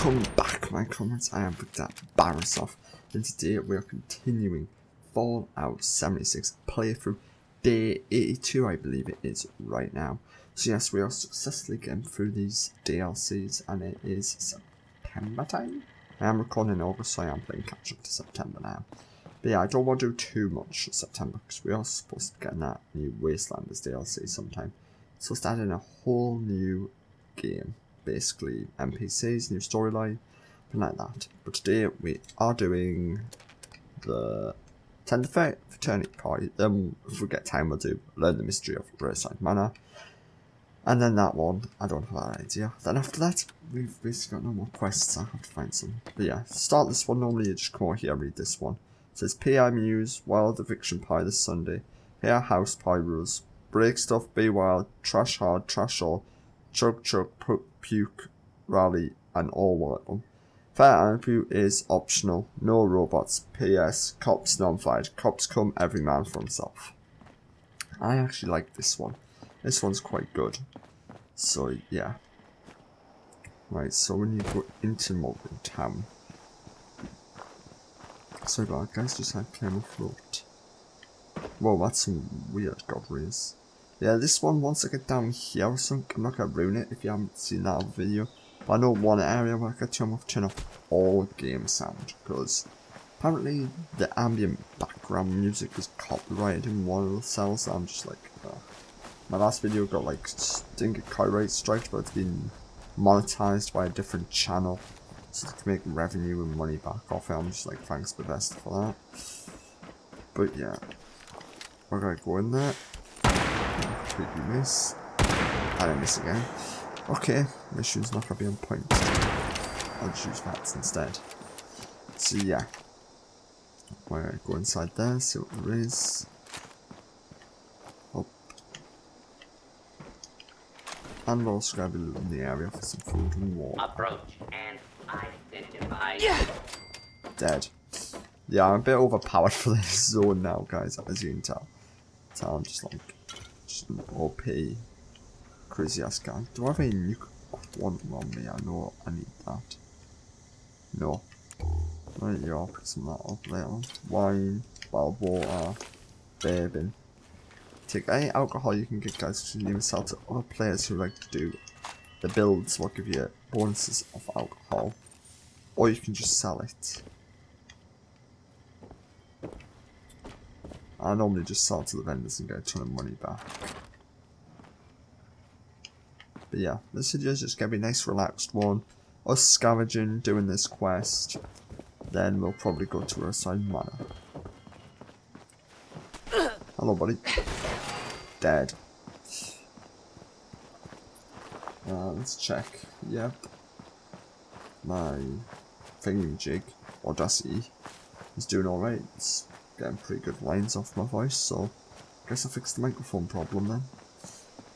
Welcome back, my comments. I am Victor Barisov, and today we are continuing Fallout 76 playthrough day 82, I believe it is right now. So yes, we are successfully getting through these DLCs, and it is September time. I am recording in August, so I am playing catch up to September now. But yeah, I don't want to do too much in September because we are supposed to get that new Wastelanders DLC sometime. So starting a whole new game. Basically NPCs, new storyline, and like that. But today we are doing the Tender Fraternity Party. Then if we get time we'll do Learn the Mystery of Riverside Manor. And then that one, I don't have an idea. Then after that, we've basically got no more quests, I have to find some. But yeah, start this one, normally you just come over here and read this one. It says, PI Muse, Wild Eviction Pie this Sunday. Here House Pie rules. Break stuff, be wild, trash hard, trash all. Chug chug, puke, rally, and all welcome. Fire ampu is optional. No robots. PS. Cops non-fired. Cops come, every man for himself. I actually like this one. This one's quite good. So yeah. Right, so when you go into Malvern Town. So guys, just had camera float. Whoa, that's some weird god rays. Yeah, this one, once I get down here or something, I'm not going to ruin it if you haven't seen that video. But I know one area where I could turn off all game sound, because apparently the ambient background music is copyrighted in one of the cells, so I'm just like, my last video got like, didn't get copyright striked, but it's been monetized by a different channel, so they can make revenue and money back off it. I'm just like, thanks the best for that. But yeah, we're going to go in there. Completely miss. I didn't miss again. Okay, mission's not gonna be on point. I'll just use VATS instead. So yeah. We're gonna go inside there, see what there is. Up. And we're also gonna be looking in the area for some food and water. Approach and identify. Dead. Yeah, I'm a bit overpowered for this zone now, guys, as you can tell. So I'm just like an OP crazy ass guy. Do I have any nuke quantum on me? I know I need that. No. Right, yeah, I'll pick some of that up later on. Wine, wild water, bourbon. Take any alcohol you can get, guys, because you can even sell to other players who like to do the builds, will give you bonuses of alcohol. Or you can just sell it. I normally just sell to the vendors and get a ton of money back. But yeah, this video is just going to be a nice relaxed one. Us scavenging, doing this quest. Then we'll probably go to Riverside Manor. Hello buddy. Dead. Let's check. Yep. My thingamajig, Audacity, is doing alright. It's getting pretty good lines off my voice, so I guess I fixed the microphone problem then.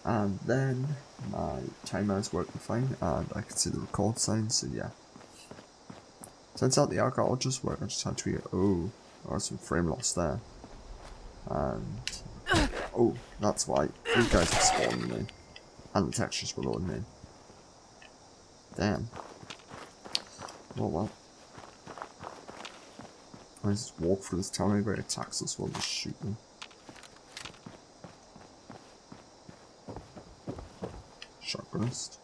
And then my timer is working fine, and I can see the record sign, so yeah. Turns out the alcohol just worked. I just had to get, oh, there was some frame loss there. And, oh, that's why you guys are spawning in. And the textures were loading in. Damn. Oh well. I just walk through this town, anybody attacks us, we'll just shoot them. Shotgunist.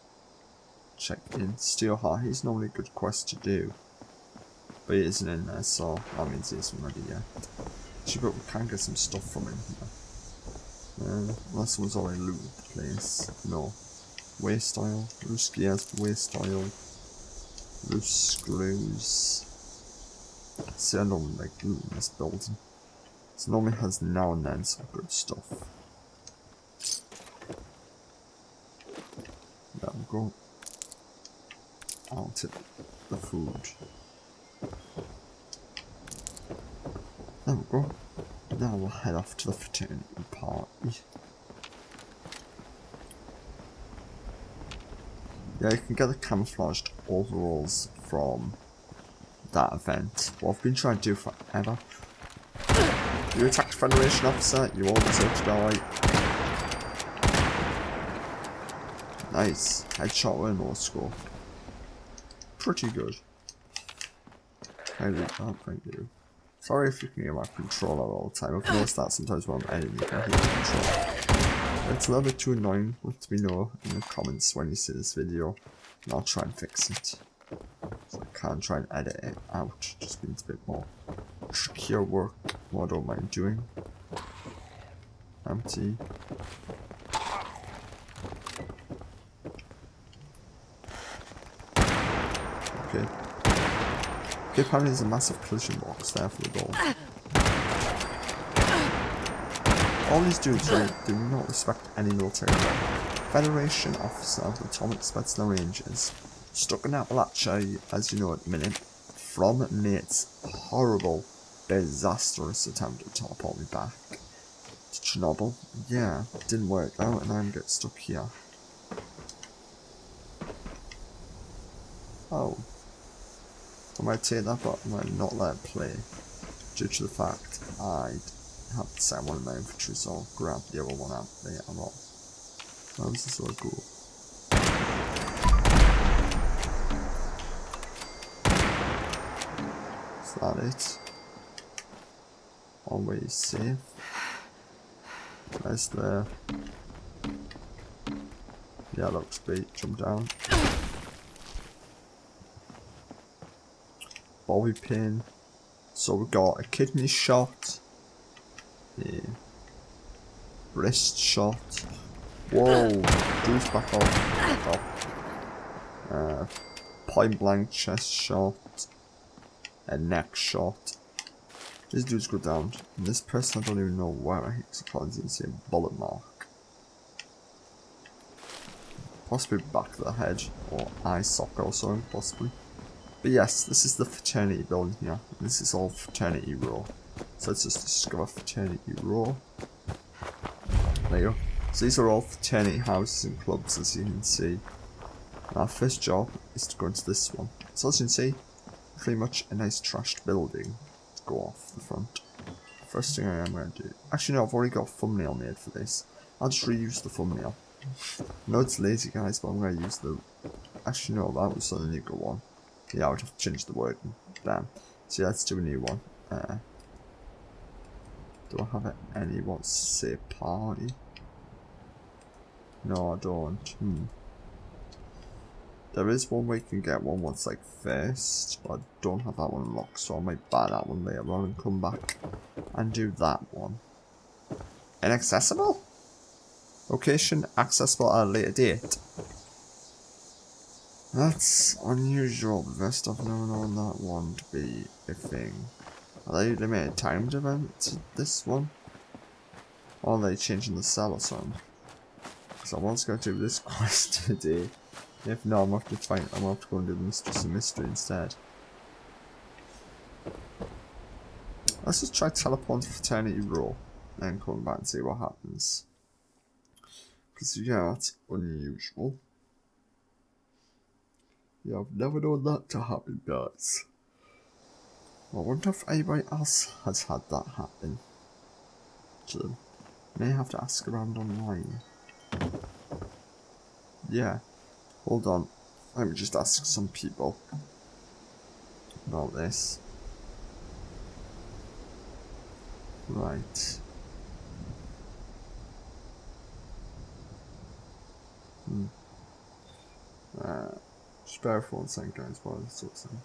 Check in. Steelheart, he's normally a good quest to do. But he isn't in there, so that means he isn't ready yet. Actually, but we can get some stuff from him here. Unless someone's already looted the place. No. Waste oil. Ruski has waste oil. Loose glues. See, I normally like looting this building. So it normally has now and then some good stuff. There we go. I'll take the food. There we go. Now we'll head off to the fraternity party. Yeah, you can get the camouflaged overalls from that event. What I've been trying to do forever. You attacked Federation officer, you all deserve to die. Nice. Headshot with no score. pretty good. I read that, thank you. Sorry if you can hear my controller all the time. I've noticed that sometimes when I'm editing, you can hear the controller. It's a little bit too annoying. Let me know in the comments when you see this video, and I'll try and fix it. So I can try and edit it out. Just means a bit more trickier work. What I don't mind doing. Empty. Okay. Okay, apparently there's a massive collision box there for the goal. All these dudes, right, do not respect any military law. Federation officer of the Atomic Spetsnaz Rangers, stuck in Appalachia, as you know at the minute, from Nate's horrible, disastrous attempt to teleport me back to Chernobyl. Yeah, didn't work out and I'm getting stuck here. Oh. I might take that, but I might not let it play, due to the fact I have to set one in my infantry, so I'll grab the other one out later on. How is this so cool? Is that it? Always safe. Nice there. Yeah, looks great. Jump down. Bobby pin. So we got a kidney shot, a wrist shot. Whoa, dude's back off. Point blank chest shot, a neck shot. These dudes go down. And this person I don't even know where I hit because I can't even see a bullet mark. Possibly back of the head or eye socket or something, possibly. But yes, this is the fraternity building here. This is all fraternity row. So let's just discover fraternity row. There you go. So these are all fraternity houses and clubs, as you can see. And our first job is to go into this one. So as you can see, pretty much a nice trashed building to go off the front. First thing I am going to do. Actually no, I've already got a thumbnail made for this. I'll just reuse the thumbnail. I know it's lazy guys, but I'm going to use the... Actually no, that was a new one. Yeah, I would have to change the wording. Damn. So yeah, let's do a new one. Do I have any what say party? No, I don't. There is one way you can get one once like first, but I don't have that one unlocked, so I might buy that one later on and come back and do that one. Inaccessible? Location accessible at a later date. That's unusual. The best I've never known that one to be a thing. Are they limited timed event to this one? Or are they changing the cell or something? Because I was going to do this quest today. If not, I'm going to have to find. I'm going to have to go and do the Mistress of Mystery instead. Let's just try teleport to Fraternity Row. Then come back and see what happens. Because yeah, that's unusual. Yeah, I've never known that to happen, guys. I wonder if anybody else has had that happen. So, may have to ask around online. Yeah. Hold on. Let me just ask some people about this. Right. Just bear for 1 second, guys, while I sort something.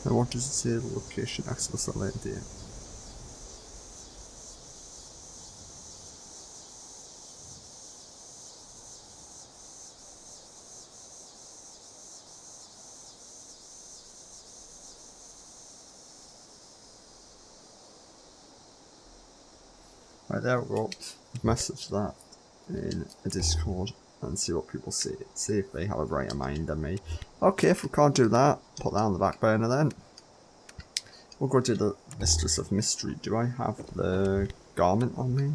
I want to see the location access at later date. Right, there we go. Message that in a Discord. and see what people say. See if they have a brighter mind than me. Okay, if we can't do that, put that on the back burner then. We'll go to the Mistress of Mystery. Do I have the garment on me?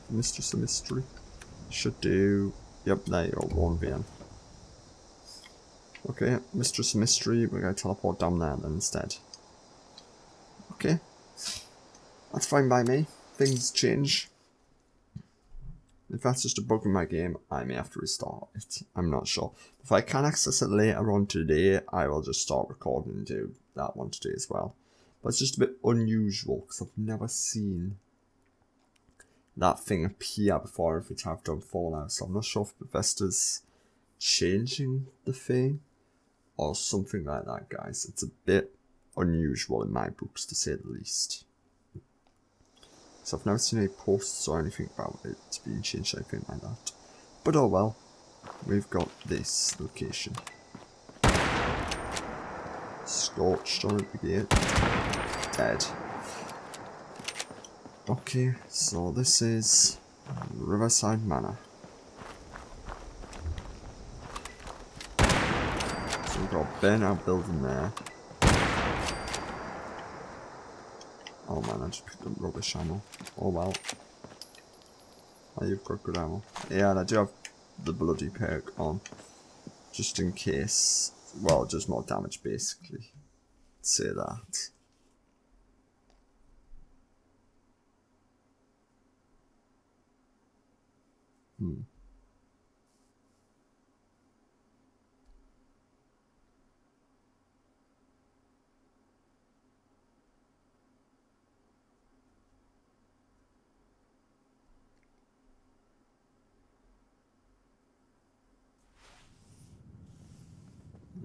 Mistress of Mystery? Should do. Yep, there you go, 1VN. Okay, Mistress of Mystery, we're going to teleport down there then instead. Okay. That's fine by me. Things change. If that's just a bug in my game, I may have to restart it. I'm not sure. If I can access it later on today, I will just start recording and do that one today as well. But it's just a bit unusual because I've never seen that thing appear before if it have done Fallout. So I'm not sure if Bethesda's changing the thing or something like that, guys. It's a bit unusual in my books, to say the least. So I've never seen any posts or anything about it being changed or anything like that. But oh well, we've got this location. Scorched on at the gate. Dead. Okay, so this is Riverside Manor. So we've got a burnt out building there. Oh man, I just picked up rubbish ammo. Oh well. Oh, you've got good ammo. Yeah, and I do have the bloody perk on. Just in case. Well, just more damage basically. Say that.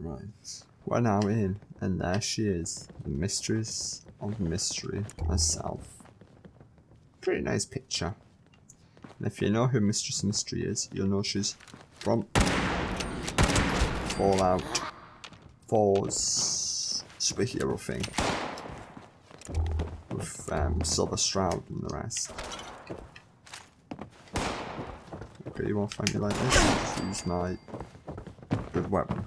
Right. We're now in, and there she is, the Mistress of Mystery herself. Pretty nice picture. And if you know who Mistress of Mystery is, you'll know she's from Fallout 4's superhero thing. With Silver Shroud and the rest. Okay, you won't find me like this, I'll just use my good weapon.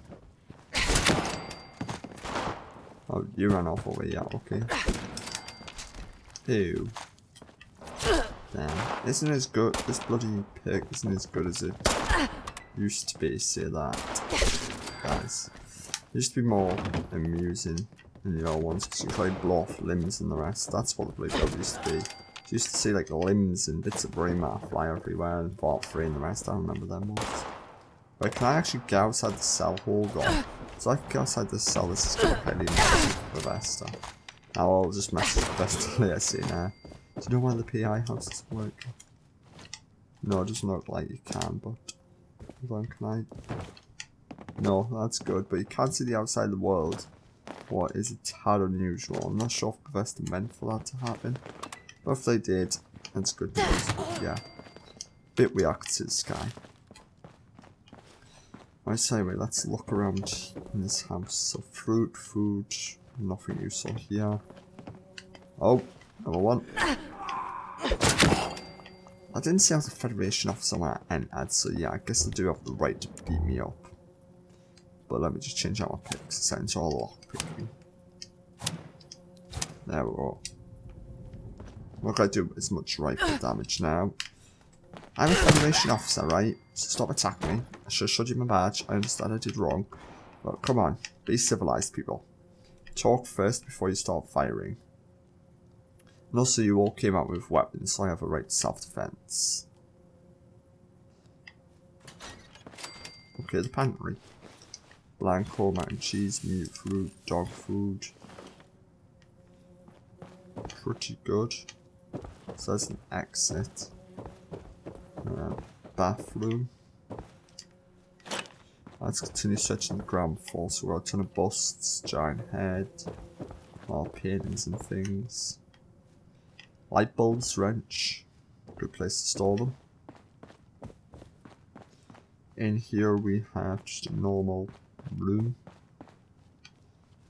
Oh, you ran off over here, okay. Ew. Damn. Isn't as good, this bloody perk isn't as good as it used to be, say that. Guys. It used to be more amusing in the old ones, because you could like blow off limbs and the rest. That's what the blue build used to be. You used to see like limbs and bits of brain matter fly everywhere and Vault 3 and the rest, I remember them ones. But can I actually get outside the cell? Hold on. So I can get outside the cell, this is going to head into the Vesta. Now I'll just message the Vesta later, see now. Do you know why the PI house is working? No, it doesn't look like you can, but... Hold on, can I... No, that's good, but you can't see the outside of the world. What is a tad unusual. I'm not sure if Bethesda meant for that to happen. But if they did, that's good news. Yeah. Bit weird to see the sky. Right, so anyway, let's look around in this house. So fruit, food, nothing useful here. Oh, number one. I didn't see how the Federation officer when I entered, so yeah, I guess they do have the right to beat me up. But let me just change out my picks. Set into all lockpicking. There we go. What can I do as much rifle damage now? I'm a Federation officer, right? So stop attacking me. I should have showed you my badge. I understand I did wrong. But come on, be civilized, people. Talk first before you start firing. And also, you all came out with weapons, so I have a right to self-defense. Okay, the pantry. Blanco, mac and cheese, meat, fruit, dog food. Pretty good. So there's an exit. Bathroom. Let's continue searching the ground floor. So we've got a ton of busts, giant head, more paintings and things. Light bulbs, wrench. Good place to store them. In here we have just a normal room.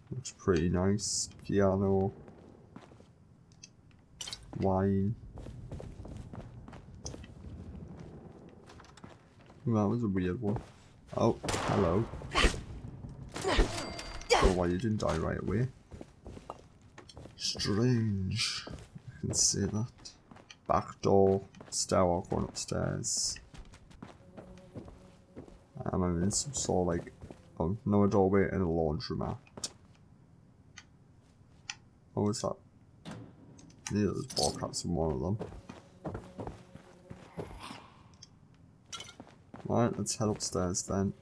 Looks pretty nice. Piano. Wine. That was a weird one. Oh, hello. Don't know why you didn't die right away. Strange. I can see that. Back door, stairwell going upstairs. I'm in some sort of like, oh, no, a doorway and a laundromat. What was that? Yeah, there's ball caps in one of them. Right, let's head upstairs then.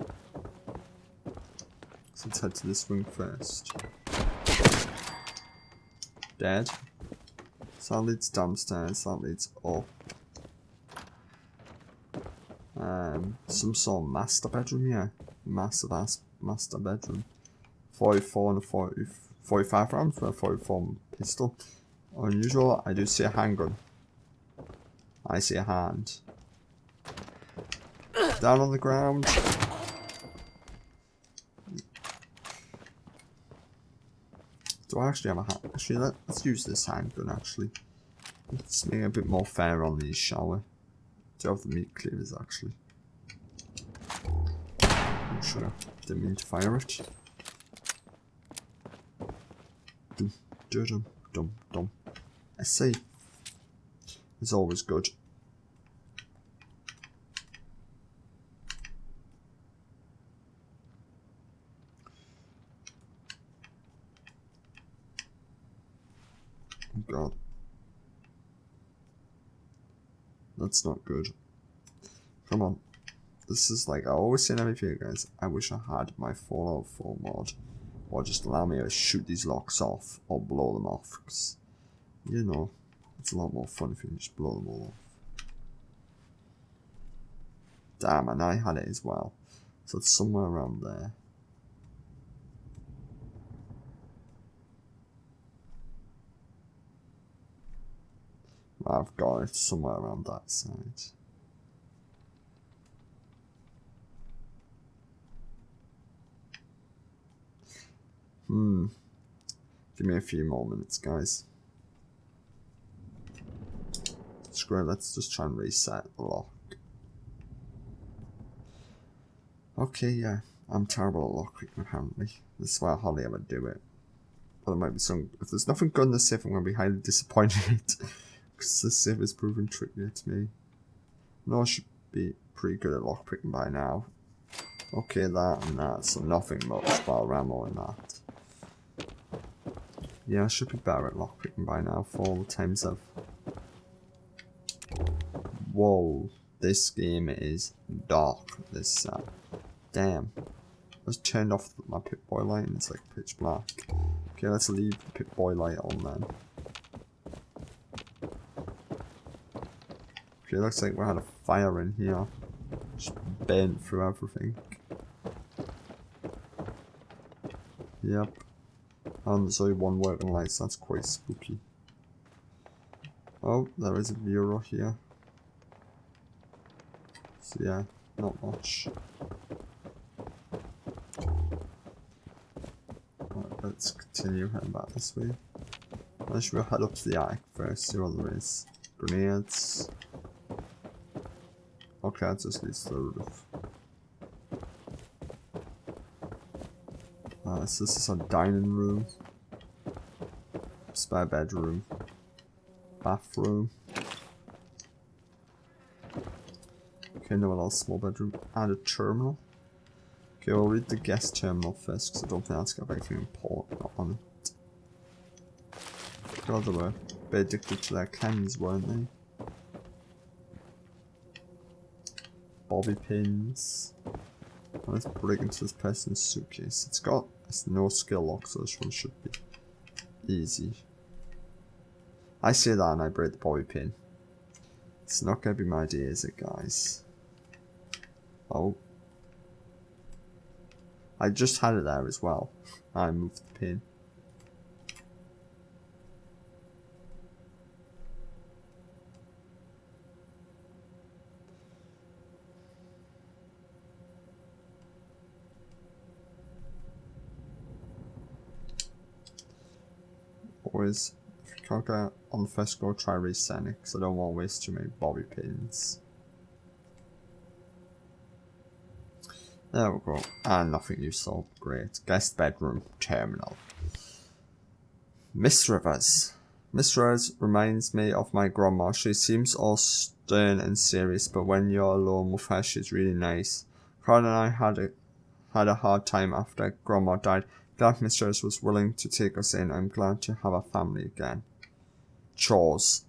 So let's head to this wing first. Dead. So that leads downstairs, that leads up. Some sort of master bedroom, yeah. Master bedroom. 44 and a 45 rounds for a 44 pistol. Unusual, I do see a handgun. I see a hand. Down on the ground. Do I actually have a hand? Actually, let's use this handgun actually. Let's make it a bit more fair on these, shall we? Do you have the meat cleavers actually? I'm sure. Didn't mean to fire it. Dum dum dum dum. I see. It's always good. Oh god. That's not good. Come on. This is like, I always say in every video, guys, I wish I had my Fallout 4 mod. Or just allow me to shoot these locks off, or blow them off, because, you know, it's a lot more fun if you can just blow them all off. Damn, and I had it as well. So it's somewhere around there. I've got it somewhere around that side. Give me a few more minutes, guys. Screw it, let's just try and reset the lock. Okay, yeah. I'm terrible at lockpicking apparently. This is why I hardly ever do it. But there might be some... If there's nothing good in the safe, I'm going to be highly disappointed. Because the safe is proven trickier to me. No, I should be pretty good at lockpicking by now. Okay, that and that. So nothing much, but ammo and that. Yeah, I should be better at lockpicking by now for all the times I've... Whoa. This game is dark. This damn. I just turned off my Pip-Boy light and it's like pitch black. Okay, let's leave the Pip-Boy light on then. Okay, looks like we had a fire in here. Just burnt through everything. Yep. And there's only one working light, so that's quite spooky. Oh, there is a bureau here. So yeah, not much. Right, let's continue heading back this way. I should head up to the attic first, see what there is. Grenades. Okay, that just leads to the roof. So this is a dining room. Spare bedroom. Bathroom. Okay, no one else. Small bedroom. And a terminal. Okay, we'll read the guest terminal first, because I don't think that's got anything important on it. God, they were a bit addicted to their cans, weren't they? Bobby pins. Let's break into this person's suitcase. It's no skill lock, so this one should be easy. I say that and I break the bobby pin. It's not gonna be my idea, is it, guys? Oh. I just had it there as well. I moved the pin. Always, if you can't get on the first go, try resetting it, because I don't want to waste too many bobby pins. There we go. And nothing useful. Great. Guest bedroom terminal. Miss Rivers. Miss Rivers reminds me of my grandma. She seems all stern and serious, but when you're alone with her, she's really nice. Carl and I had a hard time after Grandma died. Glad Miss Rivers was willing to take us in. I'm glad to have a family again. Chores.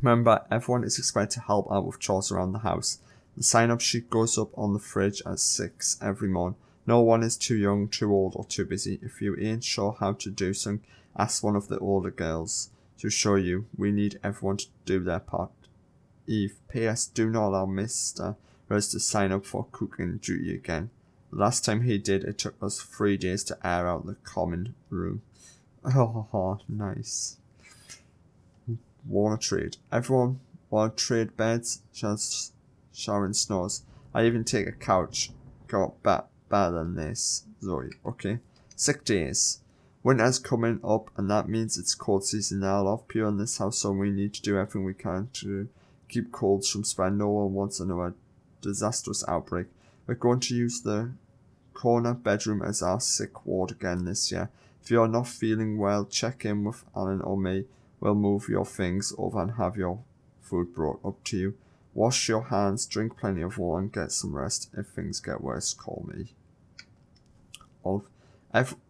Remember, everyone is expected to help out with chores around the house. The sign-up sheet goes up on the fridge at 6 every morning. No one is too young, too old, or too busy. If you ain't sure how to do something, ask one of the older girls to show you. We need everyone to do their part. Eve. P.S. Do not allow Mr. Rose to sign up for cooking duty again. The last time he did, it took us 3 days to air out the common room. Oh, nice. Wanna trade. Everyone wanna trade beds? Sharon snores. I even take a couch. Got better than this. Zoe. Okay. Sick days. Winter's coming up and that means it's cold season now. A lot of people in this house, so we need to do everything we can to keep colds from spreading. No one wants another disastrous outbreak. We're going to use the corner bedroom as our sick ward again this year. If you're not feeling well, check in with Alan or me. We'll move your things over and have your food brought up to you. Wash your hands, drink plenty of water, and get some rest. If things get worse, call me.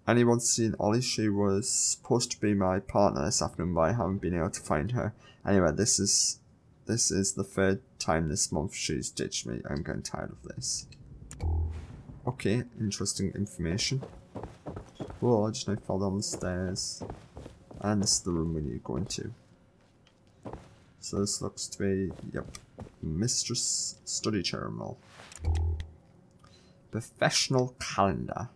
Anyone seen Ollie? She was supposed to be my partner this afternoon, but I haven't been able to find her. Anyway, this is the 3rd time this month she's ditched me. I'm getting tired of this. Okay, interesting information. Whoa, I just now fell down the stairs. And this is the room we need to go into. So this looks to be, yep, mistress study terminal. Professional calendar.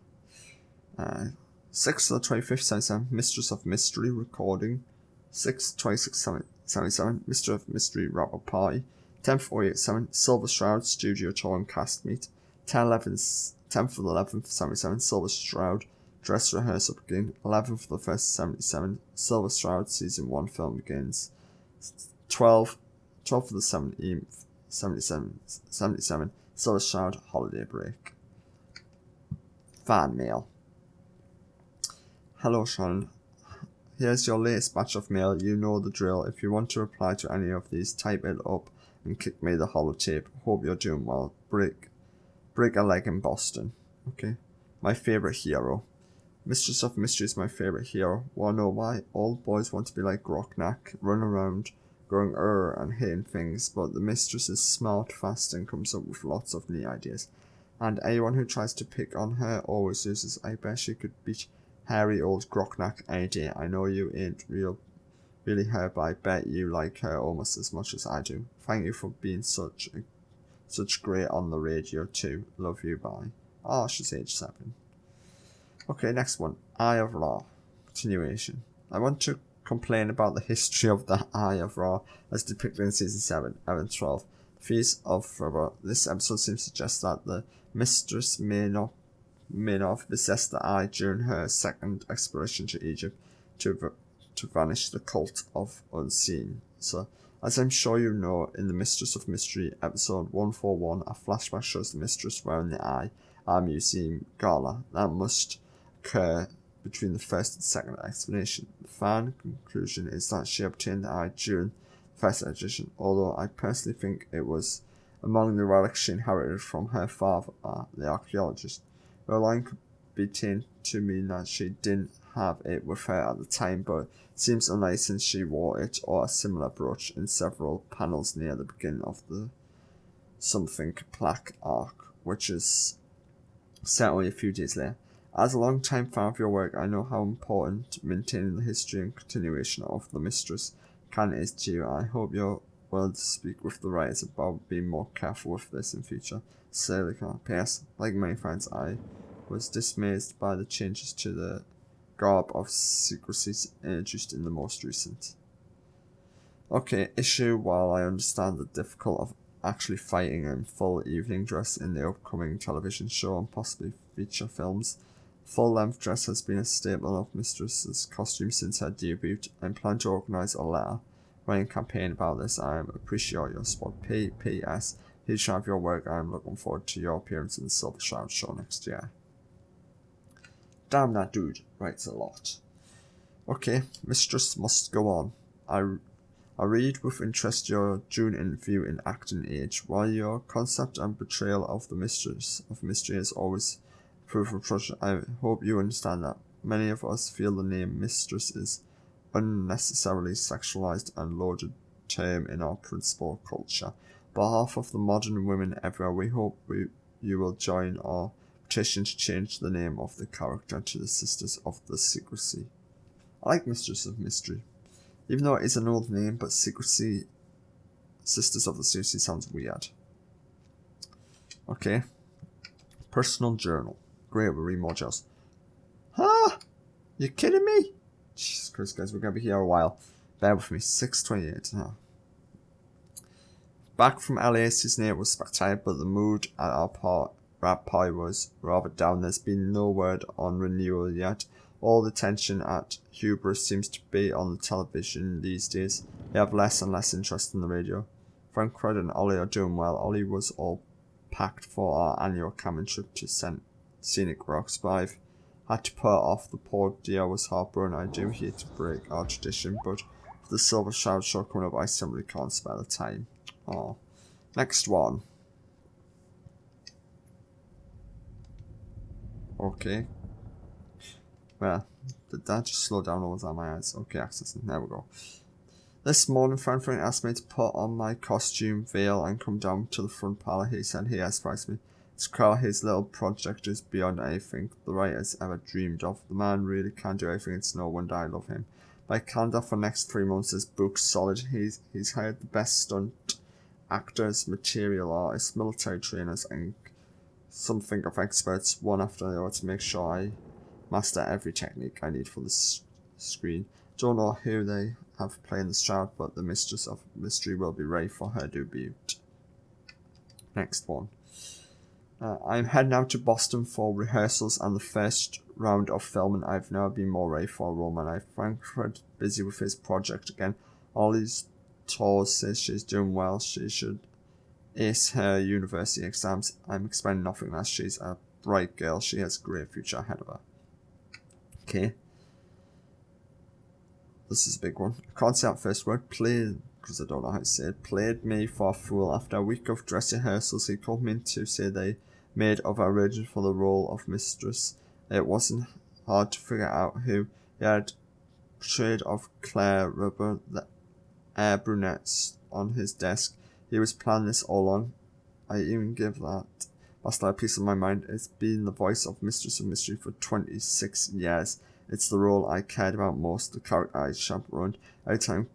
6th of the 25th, 77, Mistress of Mystery recording. 6th, 26th, 77, Mistress of Mystery wrap up party. 10th, 087, Silver Shroud studio tour and cast meet. 10th of the 11th, 77, Silver Shroud dress rehearsal begin. 11th of the 1st, 77, Silver Shroud season 1 film begins. 12th of the 17th, 77, Silver Shroud holiday break. Fan mail. Hello Sharon, here's your latest batch of mail. You know the drill. If you want to reply to any of these, type it up and kick me the holotape. Hope you're doing well. Break a leg in Boston. Okay. My favourite hero. Mistress of Mystery is my favourite hero. Wanna know why? All boys want to be like Grocknack, run around going and hitting things, but the mistress is smart, fast, and comes up with lots of neat ideas. And anyone who tries to pick on her always loses. I bet she could beat hairy old Grocknack any day. I know you ain't really her, but I bet you like her almost as much as I do. Thank you for being such great on the radio too. Love you, bye. Oh, she's age 7. Okay, next one. Eye of Ra. Continuation. I want to complain about the history of the Eye of Ra as depicted in season 7, episode 12. The Feast of Forever. This episode seems to suggest that the mistress may not have possessed the eye during her second expedition to Egypt to vanish the cult of Unseen. So, as I'm sure you know, in the Mistress of Mystery episode 141, a flashback shows the mistress wearing the eye at a museum gala. That must occur between the first and second explanation. The fan conclusion is that she obtained the eye during the first edition, although I personally think it was among the relics she inherited from her father, the archaeologist. Her line could be taken to mean that she didn't have it with her at the time, but it seems unlikely since she wore it or a similar brooch in several panels near the beginning of the something plaque arc, which is set only a few days later. As a long-time fan of your work, I know how important maintaining the history and continuation of the mistress canon is to you. I hope you're willing to speak with the writers about being more careful with this in future. Silica. P.S. Like many fans, I was dismayed by the changes to the garb of secrecy introduced in the most recent. Okay, issue. While I understand the difficulty of actually fighting in full evening dress in the upcoming television show and possibly feature films, full-length dress has been a staple of Mistress's costume since her debut. I'm planning to organise a letter writing campaign about this. I appreciate your support. P.S. Huge fan of your work. I'm looking forward to your appearance in the Silver Shroud show next year. Damn, that dude writes a lot. Okay, Mistress must go on. I read with interest your June interview in Acton Age. While your concept and portrayal of the mistress of mystery is always proof of approach, I hope you understand that many of us feel the name mistress is unnecessarily sexualized and loaded term in our principal culture. On behalf of the modern women everywhere, we hope you will join our petition to change the name of the character to the Sisters of the Secrecy. I like Mistress of Mystery. Even though it is an old name, but Secrecy, Sisters of the Secrecy sounds weird. Okay. Personal journal. Great, we'll read more journals. Huh? You kidding me? Jesus Christ, guys, we're going to be here a while. Bear with me. 6:28. Huh? Back from LA, Sydney was spectacular, but the mood at our rap party was rather down. There's been no word on renewal yet. All the tension at Hubris seems to be on the television these days. They have less and less interest in the radio. Frank, Fred and Ollie are doing well. Ollie was all packed for our annual camping trip to Scenic Rocks, but I've had to put off. The poor dear was heartbroken. I do hate to break our tradition, but with the Silver Shroud show coming up, I simply can't spare the time. Oh. Next one. Okay. Well, did that just slow down or was that my eyes? Okay, accessing. There we go. This morning, Frank asked me to put on my costume, veil, and come down to the front parlour. He said he has surprised me. His little project is beyond anything the writers ever dreamed of. The man really can do everything. It's no wonder I love him. My calendar for next 3 months is booked solid. He's hired the best stunt actors, material artists, military trainers, and something of experts, one after the other, to make sure I master every technique I need for the screen. Don't know who they have playing the Shroud, but the Mistress of Mystery will be ready for her debut. Next one. I'm heading out to Boston for rehearsals and the first round of filming. I've never been more ready for a role. My life. Frankfurt busy with his project again. Ollie's tours says she's doing well. She should ace her university exams. I'm expecting nothing less. She's a bright girl. She has a great future ahead of her. Okay. This is a big one. I can't say that first word. Played, because I don't know how to say it. Played me for a fool. After a week of dress rehearsals, he called me in to say they made of original for the role of Mistress. It wasn't hard to figure out who he had portrayed of Claire Rubber, the air brunette, on his desk. He was planning this all on. I even give that bastard a piece of my mind. It's been the voice of Mistress of Mystery for 26 years. It's the role I cared about most, the character I chaperoned. Every time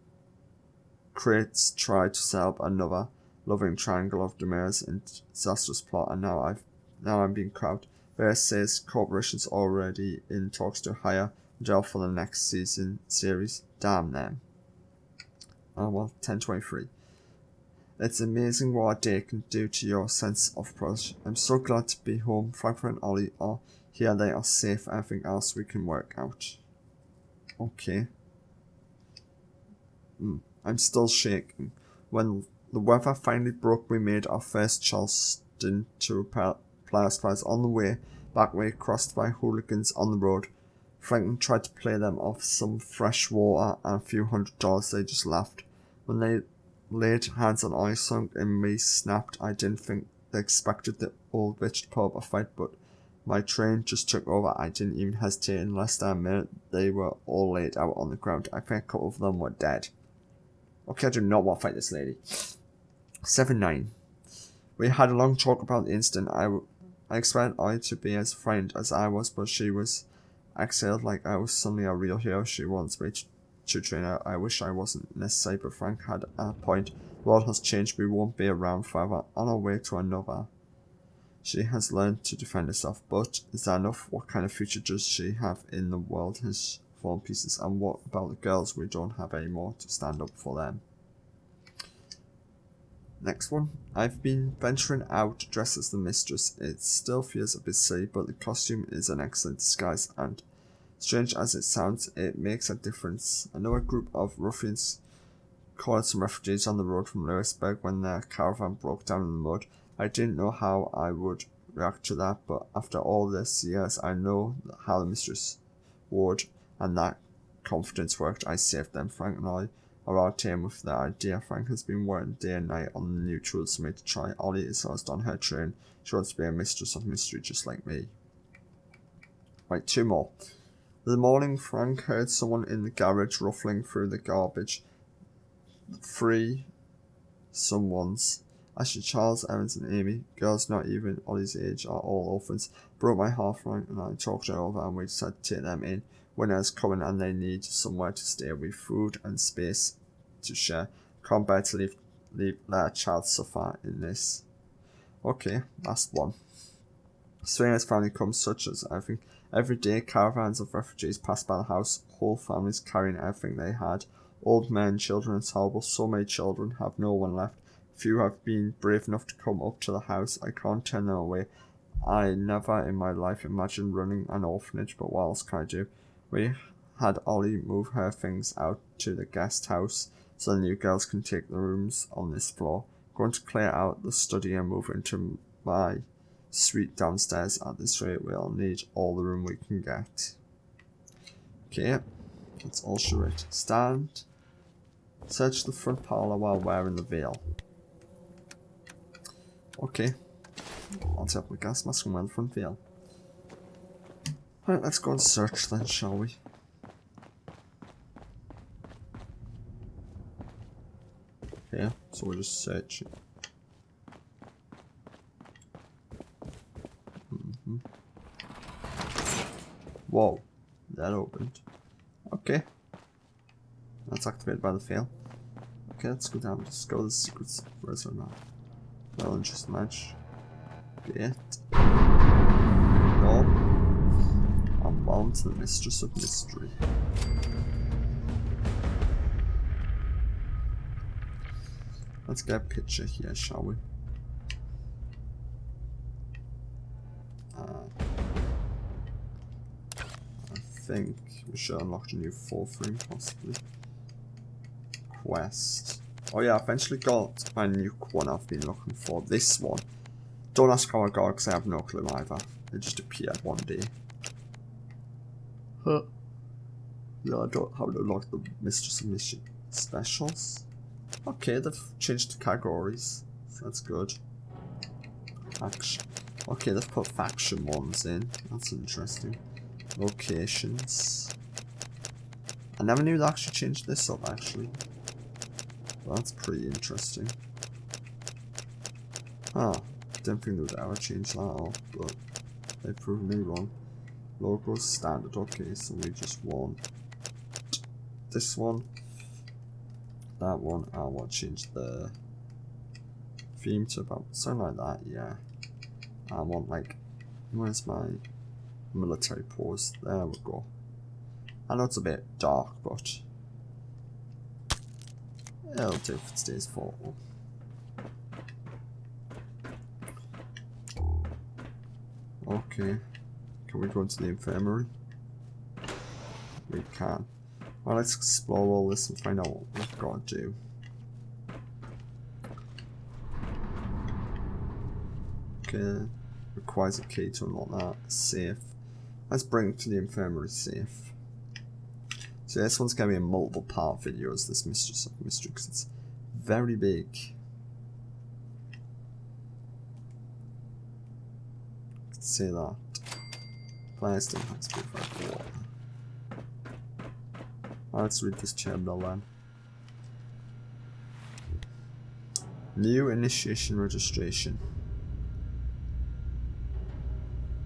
Crates tried to set up another loving triangle of demurs and disastrous plot, and now I'm being crabbed. Bear says corporation's already in talks to hire Joel for the next series. Damn them. Oh well, 10:23. It's amazing what a day can do to your sense of approach. I'm so glad to be home. Frankfurt and Ollie are here. They are safe. Everything else we can work out. Okay. I'm still shaking. When the weather finally broke, we made our first Charleston to repair supplies. On the way back, we crossed by hooligans on the road. Franklin tried to play them off some fresh water and a few $100. They just laughed. When they laid hands on Ollie, sunk and me snapped. I didn't think they expected the old bitch to put up a fight, but my train just took over. I didn't even hesitate. In less than a minute, they were all laid out on the ground. I think a couple of them were dead. Okay, I do not want to fight this lady. 7-9. We had a long talk about the incident. I expected Ollie to be as frightened as I was, but she was exhaled like I was suddenly a real hero. She wants me to train her. I wish I wasn't necessary, but Frank had a point. The world has changed. We won't be around forever. On our way to another. She has learned to defend herself, but is that enough? What kind of future does she have in the world? Has fallen pieces. And what about the girls? We don't have any more to stand up for them. Next one. I've been venturing out dressed as the Mistress. It still feels a bit silly, but the costume is an excellent disguise, and strange as it sounds, it makes a difference. Another group of ruffians caught some refugees on the road from Lewisburg when their caravan broke down in the mud. I didn't know how I would react to that, but after all this years, I know how the mistress would, and that confidence worked. I saved them. Frank and I are out here with the idea. Frank has been working day and night on the new tools for me to try. Ollie is housed on her train. She wants to be a mistress of mystery just like me. Right, 2 more. The morning Frank heard someone in the garage ruffling through the garbage. 3 someones. Ashley, Charles, Evans and Amy, girls not even Ollie's age, are all orphans. Broke my heart. Frank and I talked it over and we decided to take them in. Winter's coming and they need somewhere to stay with food and space to share. Can't bear to leave their child suffer in this. Okay, last one. Spring has finally come, such as I think every day caravans of refugees pass by the house, whole families carrying everything they had. Old men, children, it's horrible. So many children have no one left. Few have been brave enough to come up to the house. I can't turn them away. I never in my life imagined running an orphanage, but what else can I do? We had Ollie move her things out to the guest house so the new girls can take the rooms on this floor. Going to clear out the study and move into my suite downstairs. At this rate, we'll need all the room we can get. Okay, that's all she wrote. Stand. Search the front parlour while wearing the veil. Okay. I'll take up the gas mask and wear the front veil. Right, let's go and search then, shall we? Yeah, so we'll just search it. Whoa, that opened. Okay. That's activated by the fail. Okay, let's go down. Let's go to the secrets. Where's our map? Well, just match. Gate. No. I'm bound to the mistress of mystery. Let's get a picture here, shall we? I think we should unlock a new 4th room, possibly. Quest. Oh yeah, I eventually got my nuke one I've been looking for. This one. Don't ask how I got it because I have no clue either. It just appeared one day. Huh. Yeah, I don't have to unlock the Mistress of Mission specials. Okay, they've changed the categories. So that's good. Action. Okay, they've put faction ones in. That's interesting. Locations. I never knew they actually changed this up, actually. Well, that's pretty interesting. Huh. Didn't think they would ever change that up, but they've proven me wrong. Logo standard. Okay, so we just want this one. That one. I want to change the theme to about something like that, yeah. I want like, where's my military pose? There we go. I know it's a bit dark, but it'll do if it stays forward. Okay, can we go into the infirmary? We can. Well, let's explore all this and find out what we've got to do. Okay, requires a key to unlock that. Safe. Let's bring it to the infirmary safe. So this one's going to be a multiple part video as this Mistress of Mystery because it's very big. Let's say that. Players don't have to be for water. Let's read this terminal then. New initiation registration.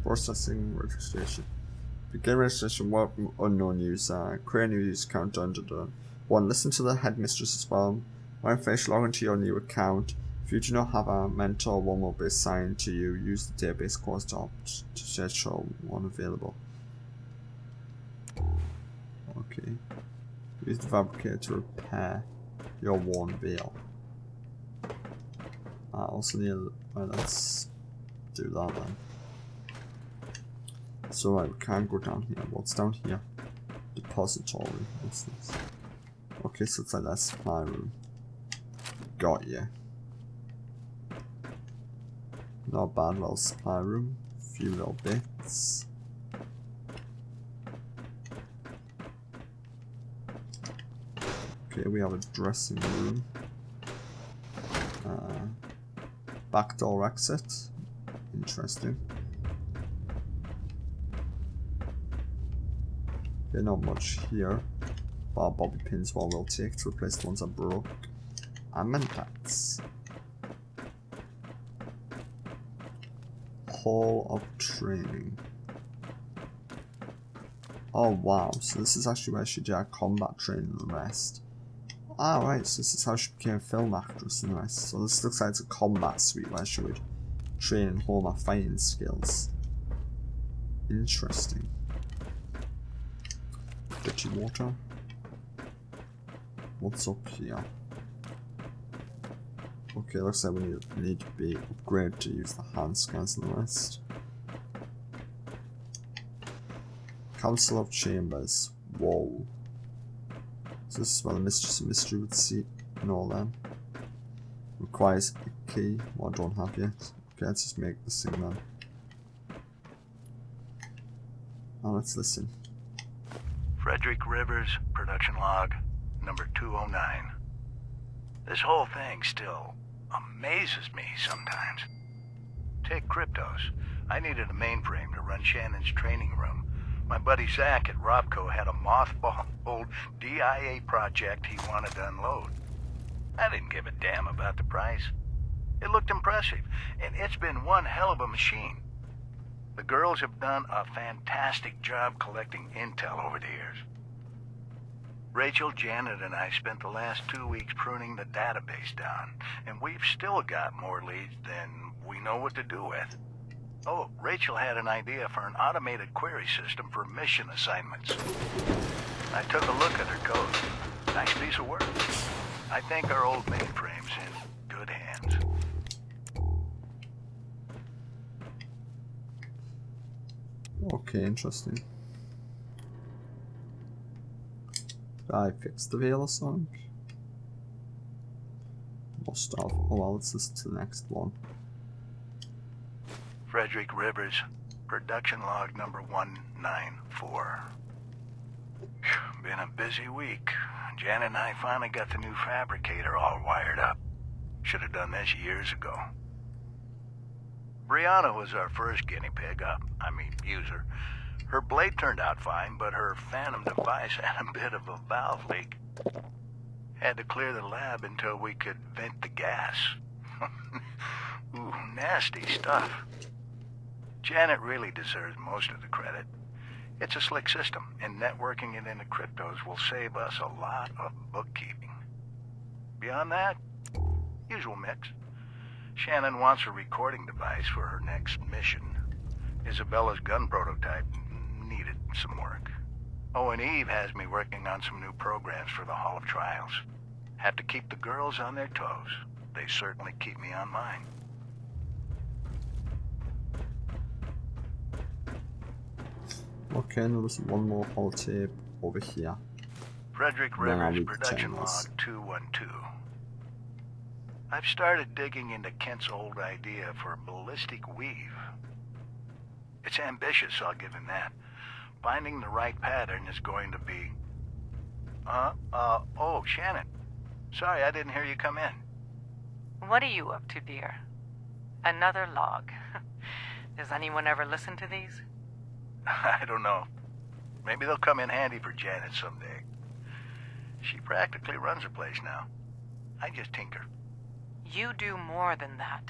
Processing registration. Begin registration. Welcome unknown user. Create a new user account. Done. 1. Listen to the headmistress as well. When finished, log into your new account. If you do not have a mentor, one will be assigned to you. Use the database course to opt to search for one available. Okay. Use the fabricator to repair your worn veil. I also need. Let's do that then. So right, we can go down here. What's down here? Depository. What's this? Okay, so it's like that supply room. Got ya. Not bad little supply room. Few little bits. Okay, we have a dressing room. Back door exit. Interesting. Okay, not much here. Bar bobby pins what we'll take to replace the ones that broke. And mentats. Hall of Training. Oh wow, so this is actually where she did her combat training and the rest. Alright, so this is how she became a film actress and the rest. So this looks like it's a combat suite where she would train and hone her fighting skills. Interesting. Bitchy water. What's up here? Okay, looks like we need to be upgraded to use the hand scans and the rest. Council of Chambers. Whoa. So this is where the Mistress and Mystery would sit and all that. Requires a key. Well, I don't have yet. Okay, let's just make this thing then. Now let's listen. Frederick Rivers, production log, number 209. This whole thing still amazes me sometimes. Take Cryptos. I needed a mainframe to run Shannon's training room. My buddy Zach at Robco had a mothballed DIA project he wanted to unload. I didn't give a damn about the price. It looked impressive, and it's been one hell of a machine. The girls have done a fantastic job collecting intel over the years. Rachel, Janet, and I spent the last 2 weeks pruning the database down, and we've still got more leads than we know what to do with. Oh, Rachel had an idea for an automated query system for mission assignments. I took a look at her code. Nice piece of work. I think our old mainframe's in good hands. Okay, interesting. Did I fix the veil or something? Must have. Oh well, let's listen to the next one. Frederick Rivers, production log number 194. Been a busy week. Janet and I finally got the new fabricator all wired up. Should have done this years ago. Brianna was our first guinea pig user. Her blade turned out fine, but her phantom device had a bit of a valve leak. Had to clear the lab until we could vent the gas. Ooh, nasty stuff. Janet really deserves most of the credit. It's a slick system, and networking it into Cryptos will save us a lot of bookkeeping. Beyond that, usual mix. Shannon wants a recording device for her next mission. Isabella's gun prototype needed some work. Oh, and Eve has me working on some new programs for the Hall of Trials. Have to keep the girls on their toes. They certainly keep me on mine. Okay, now there's one more holotape over here. Frederick Then I'll Rivers, read the production log channels. 212. I've started digging into Kent's old idea for a ballistic weave. It's ambitious, I'll give him that. Finding the right pattern is going to be... Oh, Shannon. Sorry, I didn't hear you come in. What are you up to, dear? Another log. Does anyone ever listen to these? I don't know. Maybe they'll come in handy for Janet someday. She practically runs her place now. I just tinker. You do more than that.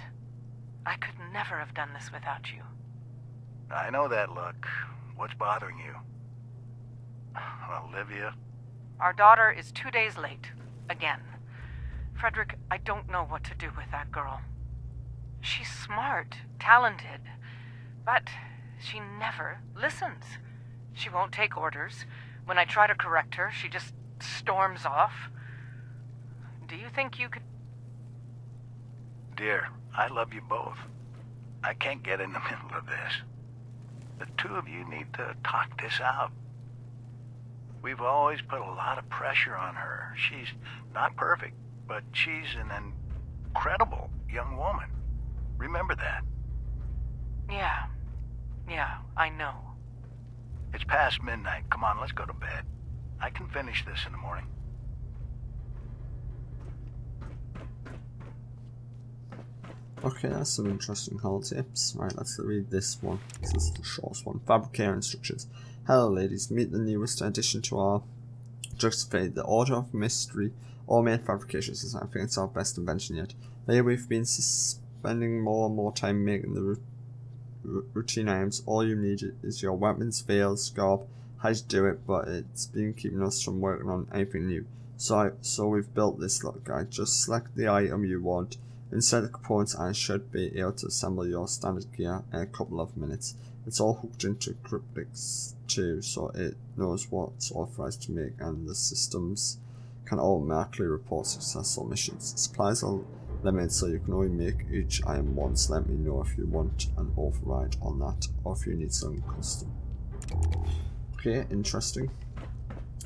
I could never have done this without you. I know that look. What's bothering you? Olivia? Our daughter is 2 days late. Again. Frederick, I don't know what to do with that girl. She's smart, talented, but she never listens. She won't take orders. When I try to correct her, she just storms off. Do you think you could... Dear, I love you both. I can't get in the middle of this. The two of you need to talk this out. We've always put a lot of pressure on her. She's not perfect, but she's an incredible young woman. Remember that. Yeah, I know. It's past midnight. Come on, let's go to bed. I can finish this in the morning. Okay, that's some interesting hello tips. Right, let's read this one. This is the shortest one. Fabricator instructions. Hello ladies, meet the newest addition to our Juxtafade, the Order of Mystery All-Made Fabrication System. I think it's our best invention yet. Lately we've been spending more and more time making the routine items. All you need is your weapons, veil, scarf, how to do it, but it's been keeping us from working on anything new. So we've built this little guide. Just select the item you want, insert the components, and should be able to assemble your standard gear in a couple of minutes. It's all hooked into cryptics too, so it knows what's authorized to make, and the systems can automatically report successful missions. Supplies are limited, so you can only make each item once. Let me know if you want an override on that, or if you need something custom. Okay, interesting.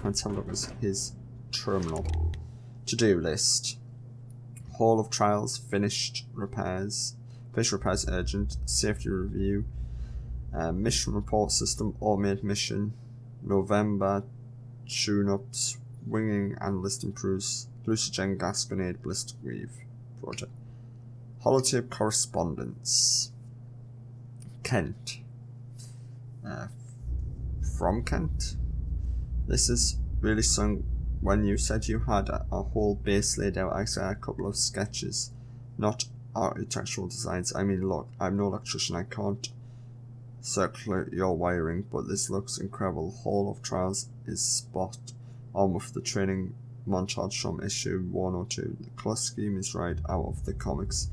Let's have a look at his terminal. To-do list. Hall of Trials, finished repairs urgent, safety review, mission report system, automated mission, November, tune-ups, winging and list improves, hallucinogen gas grenade, ballistic weave project. Holotape correspondence. Kent. From Kent. This is really something. When you said you had a whole base laid out, I said a couple of sketches, not architectural designs. I mean, look, I'm no electrician, I can't circulate your wiring, but this looks incredible. Hall of Trials is spot on with the training montage from issue 102. The colour scheme is right out of the comics.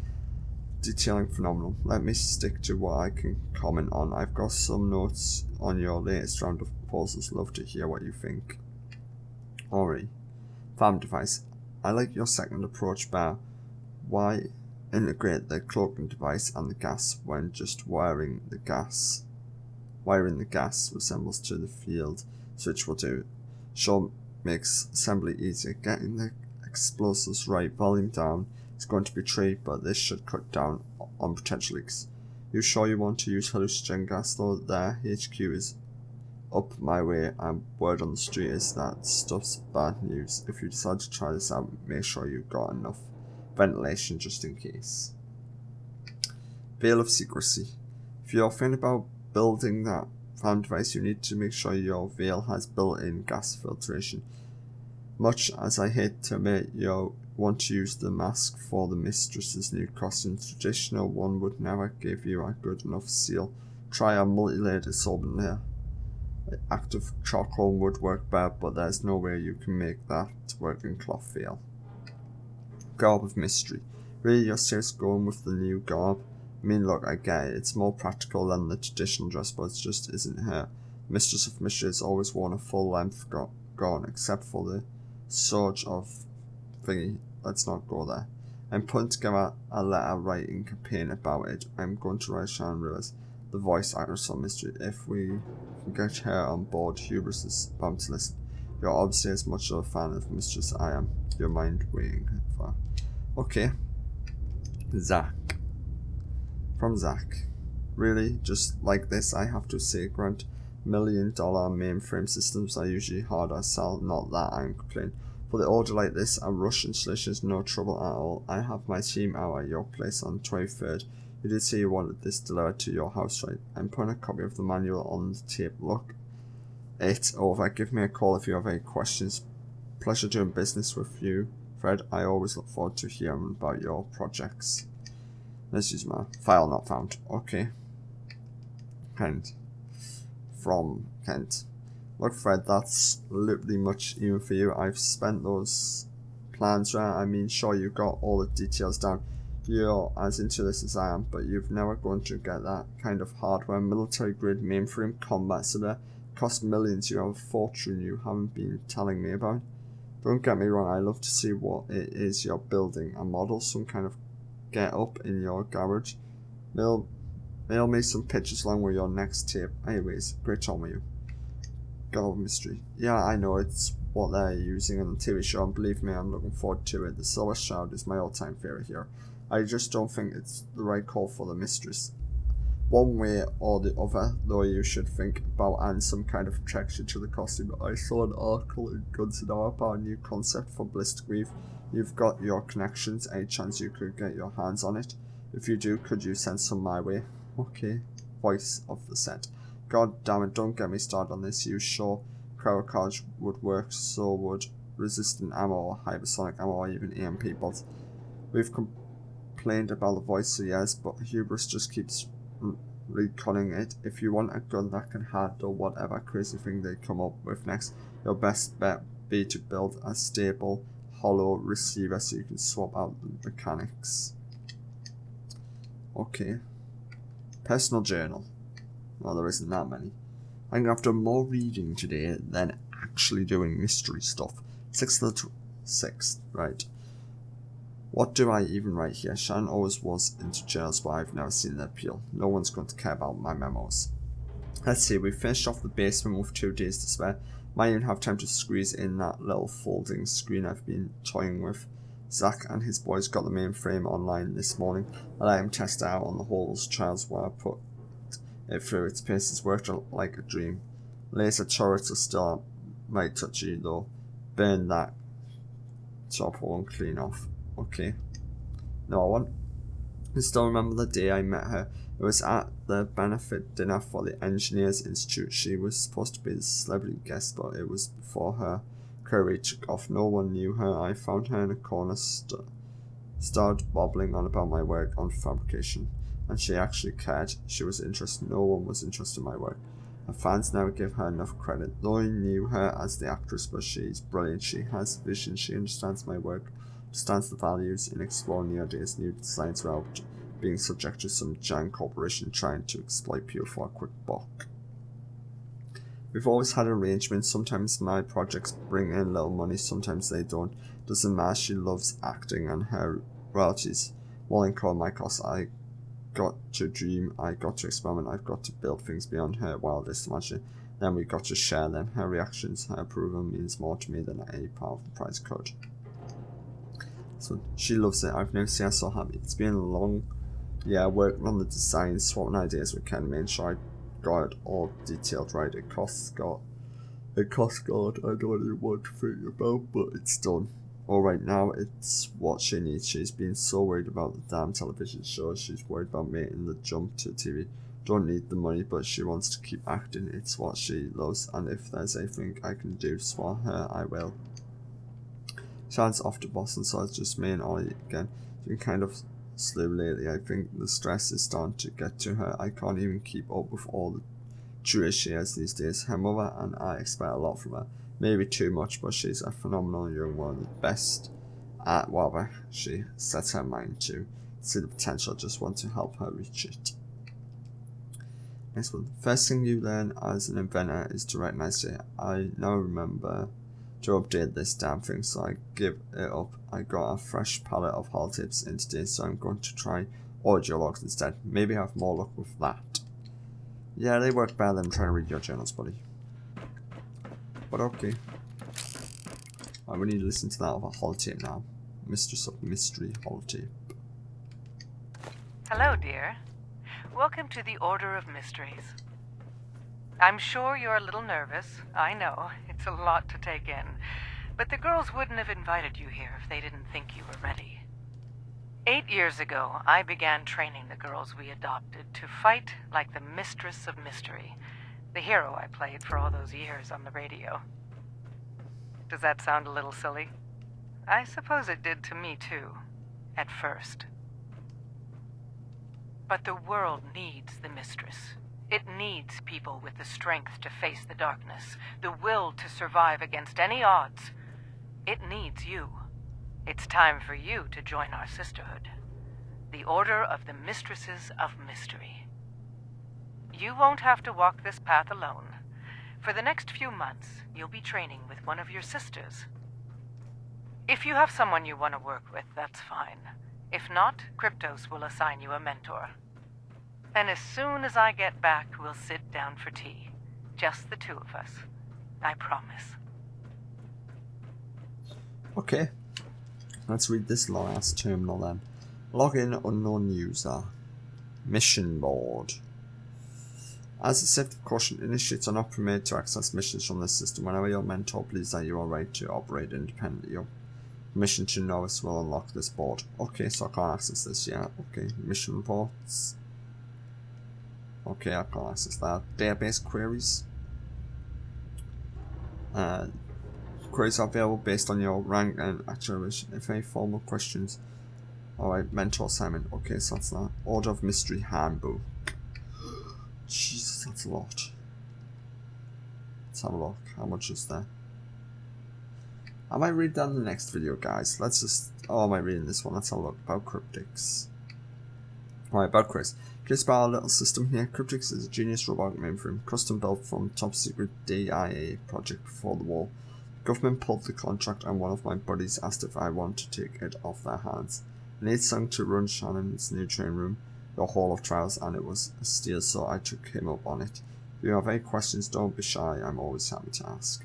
Detailing phenomenal. Let me stick to what I can comment on. I've got some notes on your latest round of proposals. Love to hear what you think. Ori. Farm device. I like your second approach, Bar. Why integrate the cloaking device and the gas when just wiring the gas resembles to the field switch will do. Sure makes assembly easier. Getting the explosives right, volume down is going to be tricky, but this should cut down on potential leaks. You sure you want to use hallucinogen gas though? Their HQ is up my way, and word on the street is that stuff's bad news. If you decide to try this out, make sure you've got enough ventilation just in case. Veil of secrecy. If you're thinking about building that farm device, you need to make sure your veil has built-in gas filtration. Much as I hate to admit, you want to use the mask for the mistress's new costume. Traditional one would never give you a good enough seal. Try a multi-layered absorbent layer. Active charcoal would work better, but there's no way you can make that work in cloth veil. Garb of mystery. Really, you're serious going with the new garb? I mean, look, I get it. It's more practical than the traditional dress, but it just isn't her. Mistress of Mystery has always worn a full-length gown, except for the surge of thingy. Let's not go there. I'm putting together a letter writing campaign about it. I'm going to write Sharon Rivers, the voice actress of Mystery. If we can get her on board, Hubris is bound to listen. You're obviously as much of a fan of Mistress as I am. Your mind waiting for. Okay. Zach. From Zach. Really, just like this, I have to say, Grant. $1 million mainframe systems are usually hard to sell, not that I'm complaining. For the order like this, a rush installation is no trouble at all. I have my team out at your place on 23rd. You did say you wanted this delivered to your house, right? I'm putting a copy of the manual on the tape. Look it over. Give me a call if you have any questions. Pleasure doing business with you, Fred. I always look forward to hearing about your projects. Let's use my file not found. Okay. Kent. From Kent. Look, Fred, that's literally much even for you. I've spent those plans right. I mean, sure, you got all the details down. You're as into this as I am, but you've never going to get that kind of hardware. Military grade mainframe combat center cost millions. You have a fortune you haven't been telling me about. Don't get me wrong, I love to see what it is you're building. A model, some kind of get up in your garage. Mail me some pictures along with your next tape. Anyways, great talking with you. God of Mystery. Yeah, I know it's what they're using on the TV show, and believe me, I'm looking forward to it. The Silver Shroud is my all-time favorite here. I just don't think it's the right call for the Mistress. One way or the other, though, you should think about adding some kind of protection to the costume. I saw an article in Guns N' Hour about a new concept for Ballistic Weave. You've got your connections, any chance you could get your hands on it? If you do, could you send some my way? Okay. Voice of the set. God damn it, don't get me started on this. You sure Crowd College would work, so would resistant ammo or hypersonic ammo or even EMP bolts. We've complained about the voice for years, but hubris just keeps reconning it. If you want a gun that can handle whatever crazy thing they come up with next, your best bet be to build a stable, hollow receiver so you can swap out the mechanics. Okay. Personal journal. Well, there isn't that many. I'm gonna have to do more reading today than actually doing mystery stuff. 6th, right. What do I even write here? Shannon always was into journals, but I've never seen the appeal. No one's going to care about my memos. Let's see, we finished off the basement with 2 days to spare. Might even have time to squeeze in that little folding screen I've been toying with. Zach and his boys got the mainframe online this morning. I let him test it out on the Halls trials where I put it through its paces. Worked like a dream. Laser turrets are still my touchy though. Burn that top one clean off. Okay. No one. I still remember the day I met her. It was at the benefit dinner for the Engineers Institute. She was supposed to be the celebrity guest, but it was before her career took off. No one knew her. I found her in a corner, started babbling on about my work on fabrication, and she actually cared. She was interested. No one was interested in my work. Her fans never give her enough credit. No one knew her as the actress, but she's brilliant. She has vision. She understands my work. Understands the values in exploring new ideas, new designs without being subject to some giant corporation trying to exploit people for a quick buck. We've always had arrangements. Sometimes my projects bring in little money, sometimes they don't. Doesn't matter, she loves acting and her royalties will incur my costs. I got to dream, I got to experiment, I've got to build things beyond her wildest imagination. Then we got to share them. Her reactions, her approval means more to me than any powerful prize could. So she loves it. I've never seen her so happy. It's been a long working on the design, swapping ideas with Ken, making sure I got it all detailed right. It costs God I don't even want to think about, but it's done. Alright, now it's what she needs. She's been so worried about the damn television show. She's worried about making the jump to TV. Don't need the money, but she wants to keep acting. It's what she loves, and if there's anything I can do for her, I will. Shannon's off to Boston, so it's just me and Ollie again. She's been kind of slow lately. I think the stress is starting to get to her. I can't even keep up with all the chores she has these days. Her mother and I expect a lot from her. Maybe too much, but she's a phenomenal young woman, the best at whatever she sets her mind to. See the potential, just want to help her reach it. Next one. First thing you learn as an inventor is to recognize it. I now remember to update this damn thing, so I give it up. I got a fresh palette of holotips in today, so I'm going to try audio logs instead. Maybe have more luck with that. Yeah, they work better than trying to read your journals, buddy. But okay. We need to listen to that of a holotape now. Mistress of Mystery holotape. Hello, dear. Welcome to the Order of Mysteries. I'm sure you're a little nervous. I know, it's a lot to take in. But the girls wouldn't have invited you here if they didn't think you were ready. 8 years ago, I began training the girls we adopted to fight like the Mistress of Mystery, the hero I played for all those years on the radio. Does that sound a little silly? I suppose it did to me too, at first. But the world needs the Mistress. It needs people with the strength to face the darkness, the will to survive against any odds. It needs you. It's time for you to join our sisterhood, the Order of the Mistresses of Mystery. You won't have to walk this path alone. For the next few months, you'll be training with one of your sisters. If you have someone you want to work with, that's fine. If not, Kryptos will assign you a mentor. And as soon as I get back, we'll sit down for tea. Just the two of us. I promise. Okay. Let's read this long ass terminal then. Login unknown user. Mission board. As a safety precaution, initiates are not permitted to access missions from this system whenever your mentor believes that you are right to operate independently. Your mission to novice will unlock this board. Okay, so I can't access this yet. Okay, mission reports. Okay, I can't access that. Database queries. Queries are available based on your rank and actual mission. If any formal questions. Alright, mentor assignment. Okay, so that's that. Order of Mystery Handbook. Jesus, that's a lot. Let's have a look. How much is there? I might read that in the next video, guys. Let's just... Oh, am I reading this one? Let's have a look. About cryptics. Alright, about Chris. Curious about our little system here. Cryptics is a genius robotic mainframe, custom built from top secret DIA project before the war. The government pulled the contract and one of my buddies asked if I want to take it off their hands. I need something to run Shannon's new train room, the Hall of Trials, and it was a steal, so I took him up on it. If you have any questions, don't be shy, I'm always happy to ask.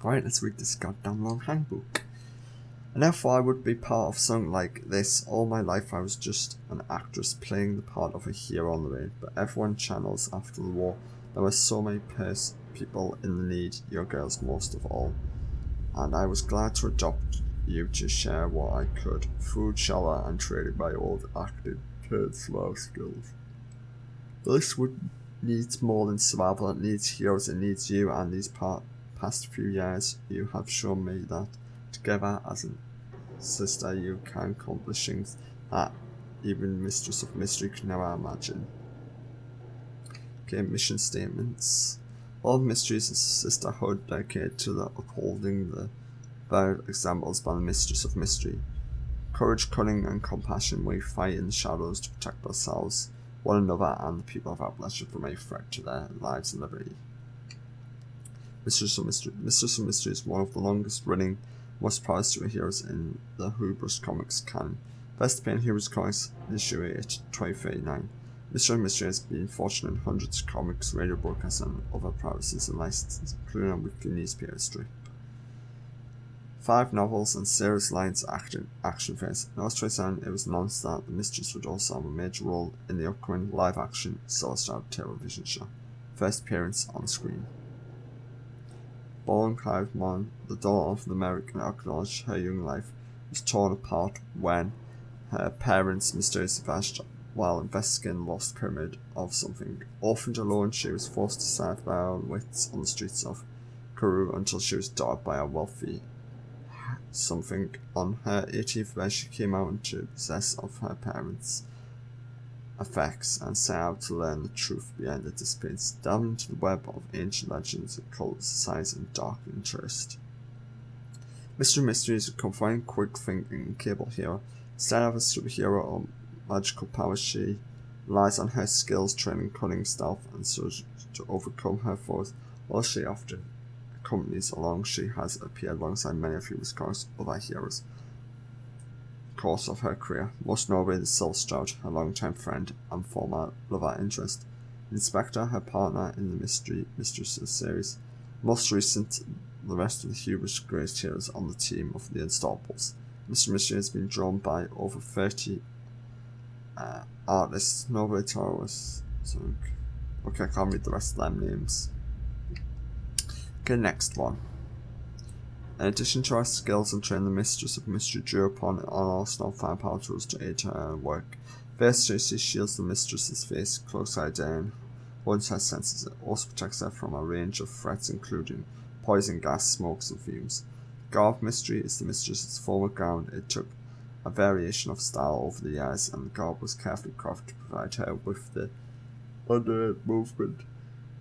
Alright, let's read this goddamn long handbook. I never thought I would be part of something like this. All my life I was just an actress playing the part of a hero on the way, but everyone channels after the war. There were so many people in the need, your girls most of all. And I was glad to adopt you to share what I could. Food, shelter, and trading my old acting turned survival skills. This would need more than survival, it needs heroes, it needs you, and these past few years you have shown me that together as a sister you can accomplish things that even Mistress of Mystery could never imagine. Okay, mission statements. All Mystery is a sisterhood dedicated to the upholding the varied examples by the Mistress of Mystery. Courage, cunning, and compassion, we fight in the shadows to protect ourselves, one another, and the people of Appalachia from a threat to their lives and liberty. Mistress of Mystery. Mistress of Mystery is one of the longest running, most prized superheroes in the Who-Brush Comics canon. First appearing in Heroes Comics issue 8, 2039. Mistress of Mystery has been featured in hundreds of comics, radio broadcasts, and other privacies and licenses, including a weekly newspaper strip. 5 novels and series lines action films. In Australia, it was announced that the Mistress would also have a major role in the upcoming live-action Celestial television show. First appearance on screen. Born Clive Mon, the daughter of an American, acknowledged her young life was torn apart when her parents mysteriously vanished while investigating the lost pyramid of something. Orphaned alone, she was forced to survive by her own wits on the streets of Kuru until she was adopted by a wealthy something. On her 18th birthday, she came out into possess of her parents' effects and set out to learn the truth behind the disappearance, delving into the web of ancient legends, occult societies, and dark interest. Mr. Mystery is a confined, quick-thinking, and capable hero. Instead of a superhero or magical powers, she relies on her skills, training, cunning, stealth, and such to overcome her foes. While she often accompanies along, she has appeared alongside many of Heroes Comics' other heroes course of her career, most notably the Silver Stroud, her longtime friend and former love interest, Inspector, her partner in the Mistresses series, most recent, the rest of the Hubris greatest heroes on the team of the Unstopables. Mr. Mystery has been drawn by over 30 artists, notably Taurus. Okay, I can't read the rest of them names. Okay, next one. In addition to her skills and training, the Mistress of Mystery drew upon an arsenal of firepower tools to aid her work. First, she shields the Mistress's face, close eye down, holds her senses. It also protects her from a range of threats, including poison gas, smokes, and fumes. The Garb of Mystery is the Mistress's former gown. It took a variation of style over the years, and the garb was carefully crafted to provide her with the underhand movement,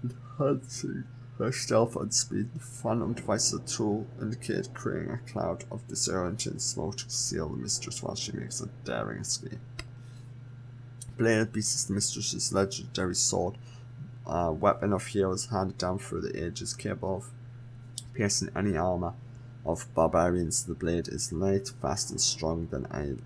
enhancing her stealth and speed. The Phantom device is a tool indicated creating a cloud of disorienting smoke to conceal the Mistress while she makes a daring escape. Bladed Beast is the Mistress's legendary sword, a weapon of heroes handed down through the ages, capable of piercing any armor of barbarians. The blade is light, fast, and strong than any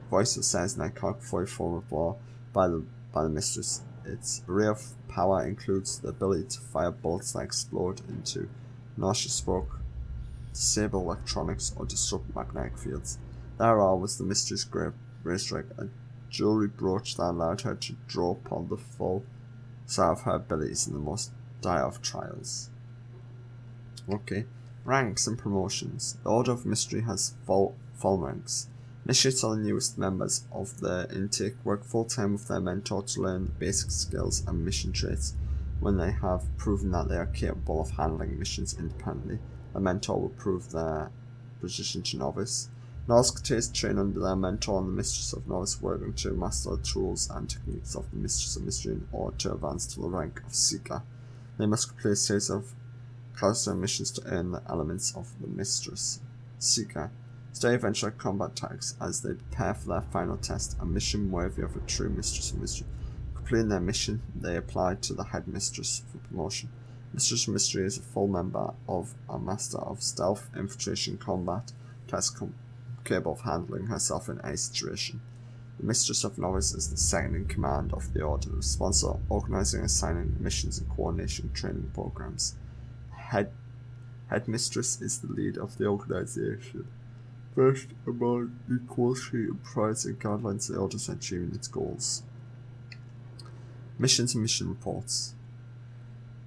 voice says an iconic form of war by the Mistress. Its array of power includes the ability to fire bolts that explode into Nausea spoke. Disable electronics or disrupt magnetic fields. There was the mystery's grave racetrack, a jewelry brooch that allowed her to draw upon the full side of her abilities in the most dire of trials. Okay, ranks and promotions. The Order of Mystery has full ranks. Initiates are the newest members of the intake, work full-time with their mentor to learn the basic skills and mission traits. When they have proven that they are capable of handling missions independently, the mentor will prove their position to novice. Novice cadets train under their mentor and the Mistress of Novice, working to master the tools and techniques of the Mistress of Mystery in order to advance to the rank of Seeker. They must complete a series of closer missions to earn the elements of the Mistress. Seeker. Study adventure combat tactics as they prepare for their final test, a mission worthy of a true Mistress of Mystery. Completing their mission, they apply to the Headmistress for promotion. Mistress of Mystery is a full member of a Master of Stealth, Infiltration, Combat, capable of handling herself in any situation. The Mistress of Novice is the second in command of the Order, responsible for organizing and assigning missions and coordination training programs. Headmistress is the lead of the organization. First among equals, she implies and guidelines the Order for achieving its goals. Missions and mission reports.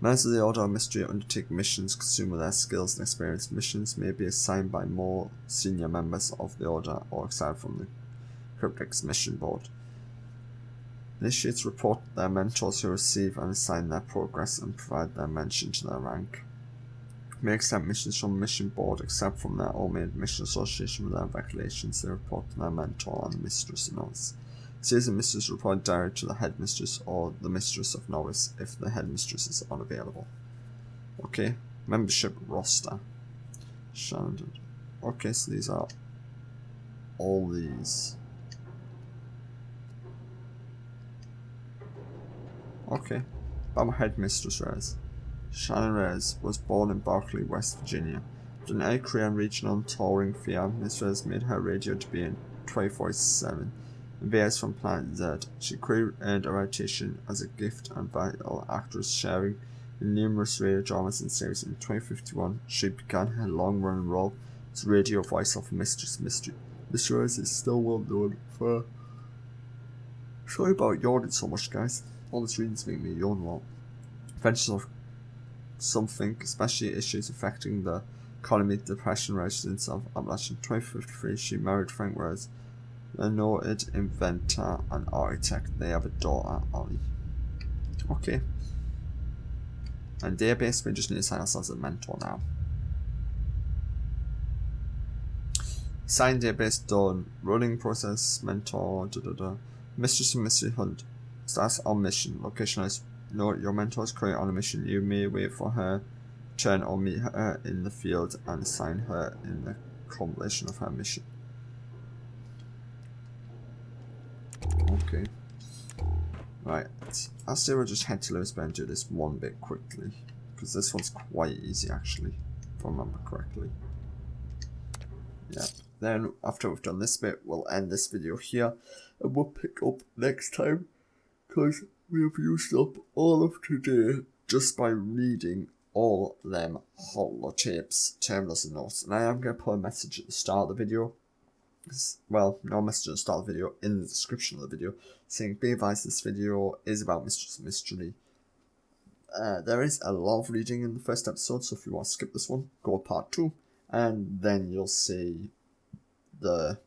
Members of the Order of Mystery undertake missions consumed with their skills and experience. Missions may be assigned by more senior members of the Order or exiled from the Cryptic's mission board. Initiates report their mentors who receive and assign their progress and provide their mention to their rank. May accept missions from the mission board except from their all-made mission association with their regulations. They report to their mentor and the Mistress of Novice. Series of Mistress report direct to the Headmistress or the Mistress of Novice if the Headmistress is unavailable. Okay, membership roster. Shannon. Okay, so these are all these. Okay, I'm a Headmistress Reyes. Shannon Reyes was born in Berkeley, West Virginia. After an early career in regional and touring theatre, Miss Reyes made her radio debut in 2047. In VS from Planet Z, she quickly earned a reputation as a gifted and vital actress, sharing in numerous radio dramas and series. In 2051, she began her long-running role as radio voice of Mistress Mystery. Miss Reyes is still well known for... Sorry about yawning so much, guys. All this reading's making me yawn a lot. Adventures of Something, especially issues affecting the economy, depression, residents of Appalachia. In 2053, she married Frank Reyes, a noted inventor and architect. They have a daughter, Ollie. Okay. And database, we just need to sign ourselves as a mentor now. Sign database done. Running process, mentor, Mistress of Mystery Hunt. Starts on mission. Location is note your mentor is currently on a mission. You may wait for her turn or meet her in the field and assign her in the completion of her mission. Okay. Right. I'll say we'll just head to Lewis Bay and do this one bit quickly. Because this one's quite easy actually, if I remember correctly. Yeah. Then after we've done this bit, we'll end this video here. And we'll pick up next time. Because we have used up all of today just by reading all them holotapes, terminals and notes. And I am going to put a message at the start of the video. Well, no message at the start of the video, in the description of the video, saying be advised this video is about Mistress of Mystery. There is a lot of reading in the first episode, so if you want to skip this one, go to part 2. And then you'll see the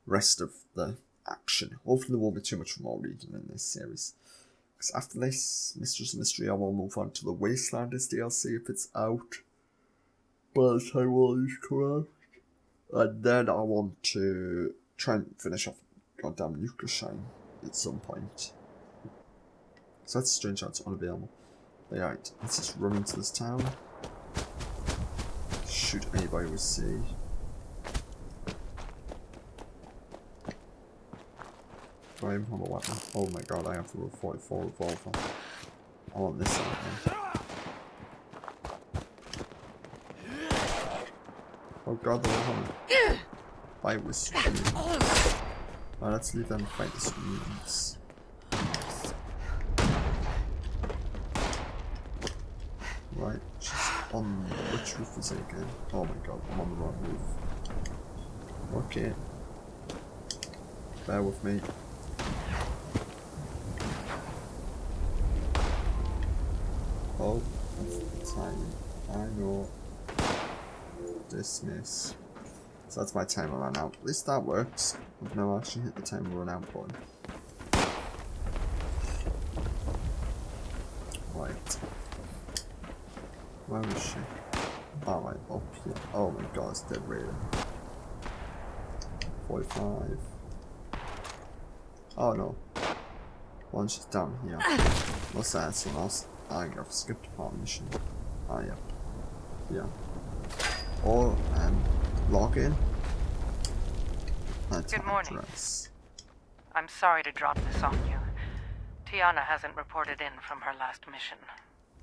rest of the action. Hopefully there won't be too much more reading in this series. Because after this Mistress of Mystery, I will move on to the Wastelanders DLC if it's out by the time all these come out. And then I want to try and finish off goddamn Nuclear Shine at some point. So that's strange how it's unavailable. But right, let's just run into this town. Shoot anybody we see. Do I even have a weapon? Oh my god, I have the 44 revolver. I want this out. Oh god, they're all having fight with screens. Right, let's leave them fight the screens. Right, she's on which roof is it again? Oh my god, I'm on the wrong roof. Okay. Bear with me. Oh, that's the timing. I know. Dismiss. So that's my timer run out. At least that works. I've never actually hit the timer run out button. Right. Where is she? Oh, right, up here. Oh my god, it's dead radar. 45. Oh no. One she's down here. What's that? Someone else? I got skipped part mission. Ah, yeah. Yeah. Or, log in. Good morning. Address. I'm sorry to drop this on you. Tiana hasn't reported in from her last mission.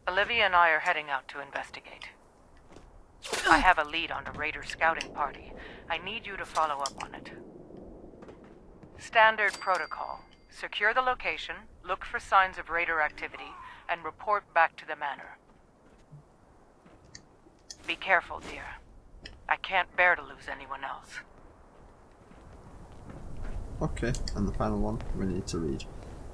Olivia and I are heading out to investigate. I have a lead on a raider scouting party. I need you to follow up on it. Standard protocol. Secure the location, look for signs of raider activity, and report back to the manor. Be careful, dear. I can't bear to lose anyone else. Okay, and the final one we need to read.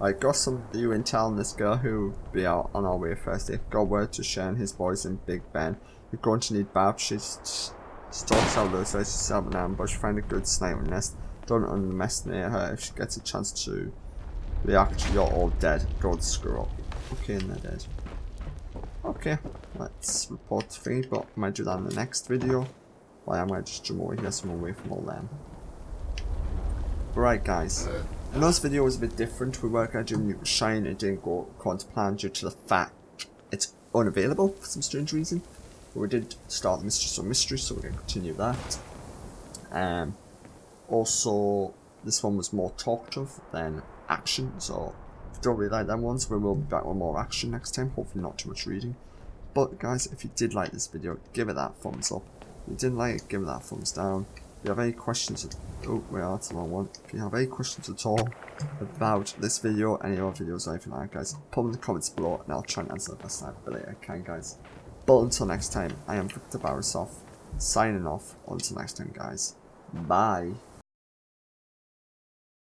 I got some new intel on this girl who will be out on our way Thursday. Got word to Shane his boys in Big Ben. You're going to need Bab. She stalks out those guys to set up an ambush. Find a good sniper nest. Don't underestimate her. If she gets a chance to react, you're all dead. Go screw up. Okay, and they're dead. Okay, let's report the thing, but I might do that in the next video. Why I might just jump over here so I'm away from all them. Right guys, I know this video was a bit different. We were going to do New Shine, it didn't go according to plan due to the fact it's unavailable for some strange reason. But we did start the Mistress or Mystery, so we're going to continue that. Also, this one was more talkative than action, so if you don't really like them ones, we will be back with more action next time, hopefully not too much reading. But guys, if you did like this video, give it that thumbs up. If you didn't like it, give it that thumbs down. If you have any questions, oh wait, that's the wrong one. If you have any questions at all about this video, any other videos or anything like that, guys, put them in the comments below and I'll try and answer the best I can, guys. But until next time, I am Victor Barisov, signing off. Until next time, guys. Bye.